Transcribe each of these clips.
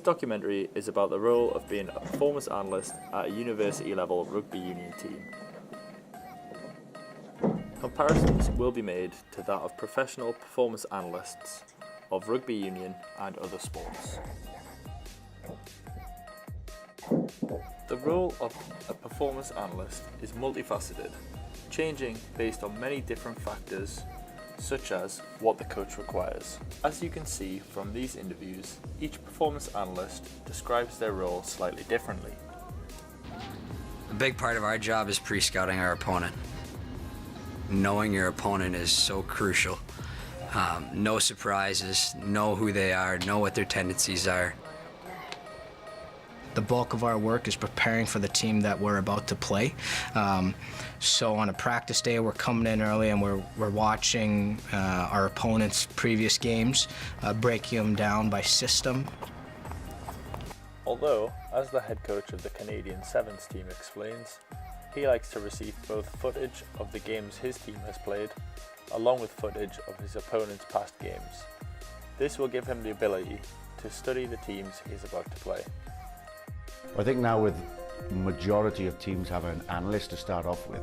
documentary is about the role of being a performance analyst at a university level rugby union team. Comparisons will be made to that of professional performance analysts of rugby union and other sports. The role of a performance analyst is multifaceted, changing based on many different factors such as what the coach requires. As you can see from these interviews, each performance analyst describes their role slightly differently. A big part of our job is pre-scouting our opponent. Knowing your opponent is so crucial. No surprises, know who they are, know what their tendencies are. The bulk of our work is preparing for the team that we're about to play. So on a practice day, we're coming in early and we're watching our opponent's previous games, breaking them down by system. Although, as the head coach of the Canadian Sevens team explains, he likes to receive both footage of the games his team has played, along with footage of his opponent's past games. This will give him the ability to study the teams he is about to play. I think now with the majority of teams have an analyst to start off with,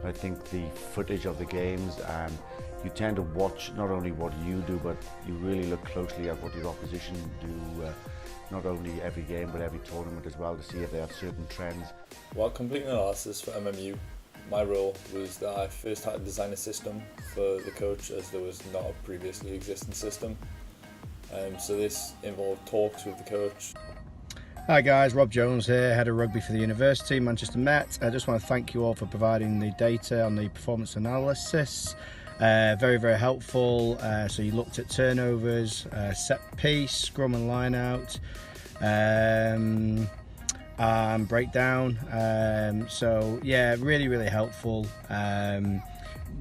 I think the footage of the games, and you tend to watch not only what you do, but you really look closely at what your opposition do, not only every game but every tournament as well, to see if they have certain trends. While completing analysis for MMU, my role was that I first had to design a system for the coach, as there was not a previously existing system. So this involved talks with the coach. Hi guys, Rob Jones here, Head of Rugby for the University, Manchester Met. I just want to thank you all for providing the data on the performance analysis. Very, very helpful. So you looked at turnovers, set piece, scrum and line out, and breakdown. So yeah, really, really helpful.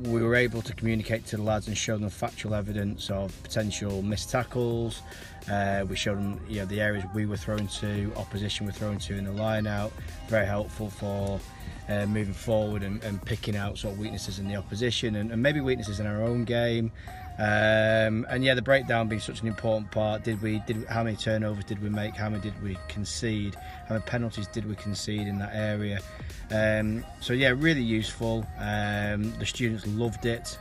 We were able to communicate to the lads and show them factual evidence of potential missed tackles. We showed them, the areas we were thrown to, opposition were thrown to in the line out. Very helpful for moving forward and picking out sort of weaknesses in the opposition and maybe weaknesses in our own game. And yeah, the breakdown being such an important part. How many turnovers did we make? How many did we concede? How many penalties did we concede in that area? So yeah, really useful. The students loved it.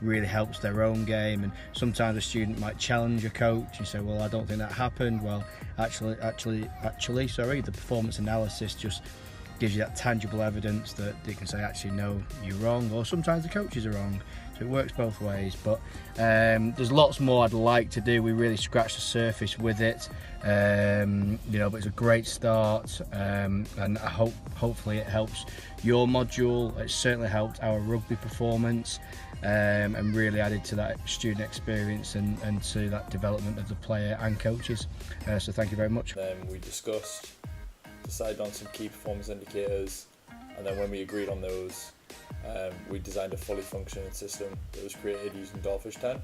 Really helps their own game. And sometimes a student might challenge a coach and say, "Well, I don't think that happened." Well, actually, the performance analysis just gives you that tangible evidence that they can say, actually, no, you're wrong, or sometimes the coaches are wrong. So it works both ways. But there's lots more I'd like to do. We really scratched the surface with it, but it's a great start, and I hopefully it helps your module. It certainly helped our rugby performance, and really added to that student experience and to that development of the player and coaches. So thank you very much. Then we decided on some key performance indicators, and then when we agreed on those, we designed a fully functioning system that was created using Dolphish 10.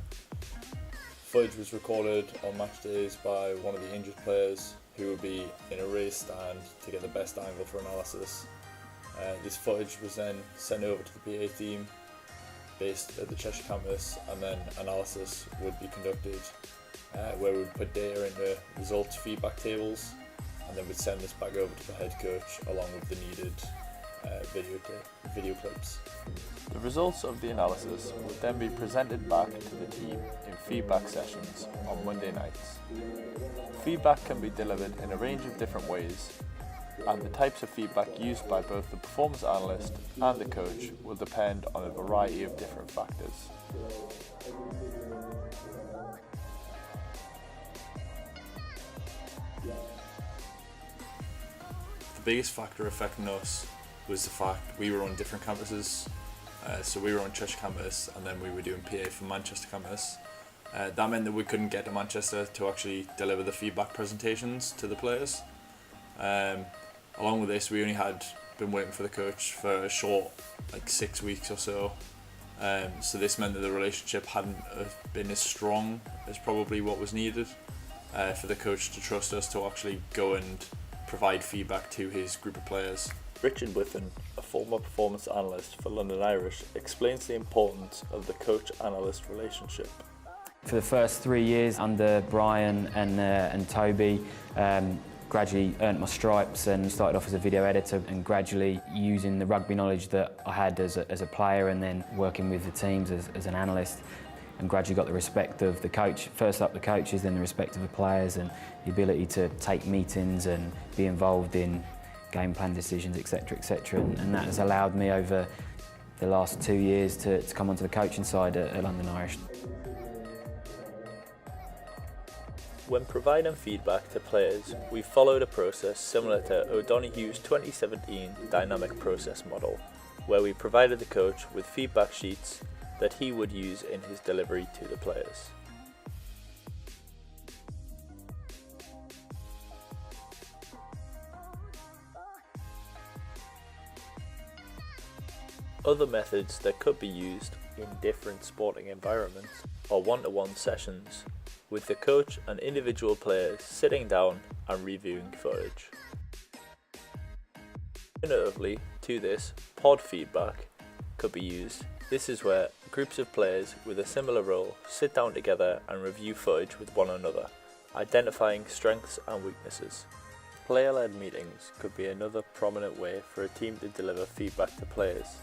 Footage was recorded on match days by one of the injured players who would be in a raised stand to get the best angle for analysis. This footage was then sent over to the PA team based at the Cheshire campus, and then analysis would be conducted where we would put data into results feedback tables, and then we'd send this back over to the head coach along with the needed video clips. The results of the analysis would then be presented back to the team in feedback sessions on Monday nights. Feedback can be delivered in a range of different ways, and the types of feedback used by both the performance analyst and the coach will depend on a variety of different factors. The biggest factor affecting us was the fact we were on different campuses. So we were on Cheshire campus, and then we were doing PA for Manchester campus. That meant that we couldn't get to Manchester to actually deliver the feedback presentations to the players. Along with this, we only had been waiting for the coach for a short, 6 weeks or so. So this meant that the relationship hadn't been as strong as probably what was needed for the coach to trust us to actually go and provide feedback to his group of players. Richard Whiffen, a former performance analyst for London Irish, explains the importance of the coach-analyst relationship. For the first 3 years under Brian and Toby, gradually earned my stripes and started off as a video editor, and gradually using the rugby knowledge that I had as a player and then working with the teams as an analyst, and gradually got the respect of the coach, first up the coaches, then the respect of the players, and the ability to take meetings and be involved in game plan decisions, etc, etc, and that has allowed me over the last 2 years to come onto the coaching side at London Irish. When providing feedback to players, we followed a process similar to O'Donoghue's 2017 dynamic process model, where we provided the coach with feedback sheets that he would use in his delivery to the players. Other methods that could be used in different sporting environments are one-to-one sessions, with the coach and individual players sitting down and reviewing footage. Alternatively to this, pod feedback could be used. This is where groups of players with a similar role sit down together and review footage with one another, identifying strengths and weaknesses. Player-led meetings could be another prominent way for a team to deliver feedback to players.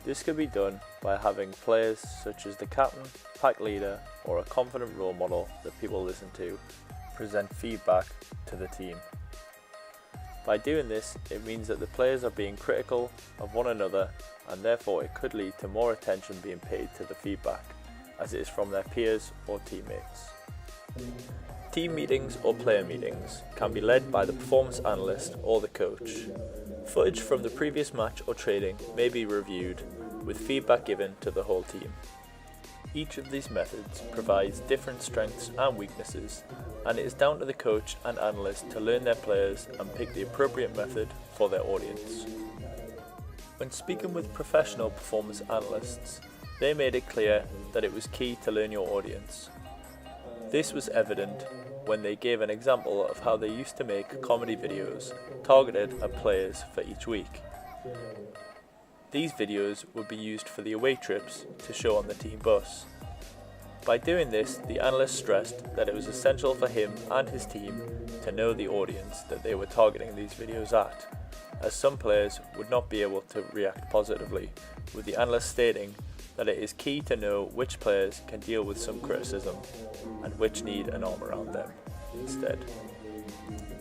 This could be done by having players such as the captain, pack leader, or a confident role model that people listen to present feedback to the team. By doing this, it means that the players are being critical of one another, and therefore it could lead to more attention being paid to the feedback, as it is from their peers or teammates. Team meetings or player meetings can be led by the performance analyst or the coach. Footage from the previous match or training may be reviewed, with feedback given to the whole team. Each of these methods provides different strengths and weaknesses, and it is down to the coach and analyst to learn their players and pick the appropriate method for their audience. When speaking with professional performance analysts, they made it clear that it was key to learn your audience. This was evident when they gave an example of how they used to make comedy videos targeted at players for each week. These videos would be used for the away trips to show on the team bus. By doing this, the analyst stressed that it was essential for him and his team to know the audience that they were targeting these videos at, as some players would not be able to react positively, with the analyst stating that it is key to know which players can deal with some criticism and which need an arm around them instead.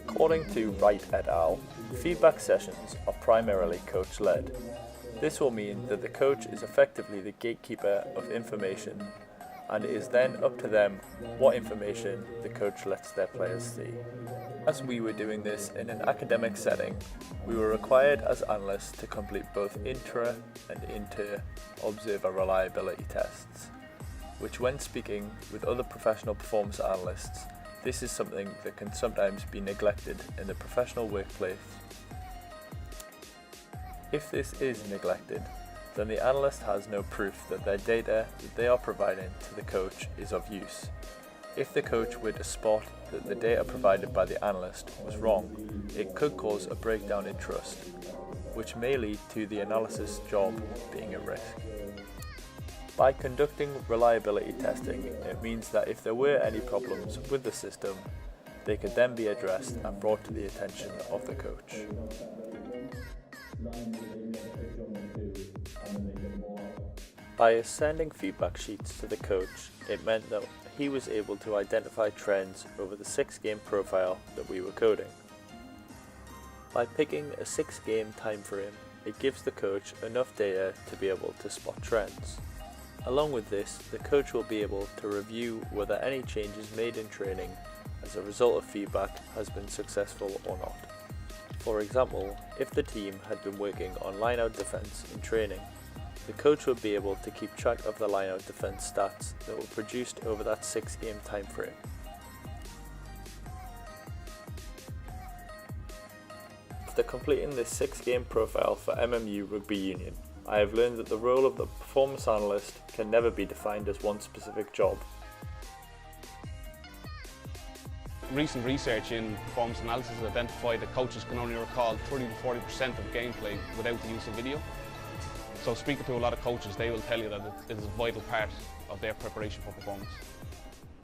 According to Wright et al., feedback sessions are primarily coach-led. This will mean that the coach is effectively the gatekeeper of information, and it is then up to them what information the coach lets their players see. As we were doing this in an academic setting, we were required as analysts to complete both intra and inter-observer reliability tests, which when speaking with other professional performance analysts, this is something that can sometimes be neglected in the professional workplace. If this is neglected, then the analyst has no proof that their data that they are providing to the coach is of use. If the coach were to spot that the data provided by the analyst was wrong, it could cause a breakdown in trust, which may lead to the analyst's job being at risk. By conducting reliability testing, it means that if there were any problems with the system, they could then be addressed and brought to the attention of the coach. By sending feedback sheets to the coach, it meant that he was able to identify trends over the 6-game profile that we were coding. By picking a 6-game time frame, it gives the coach enough data to be able to spot trends. Along with this, the coach will be able to review whether any changes made in training as a result of feedback has been successful or not. For example, if the team had been working on line-out defence in training, the coach would be able to keep track of the line-out defence stats that were produced over that 6-game time frame. After completing this 6-game profile for MMU Rugby Union, I have learned that the role of the performance analyst can never be defined as one specific job. Recent research in performance analysis has identified that coaches can only recall 30 to 40% of gameplay without the use of video. So speaking to a lot of coaches, they will tell you that it is a vital part of their preparation for performance.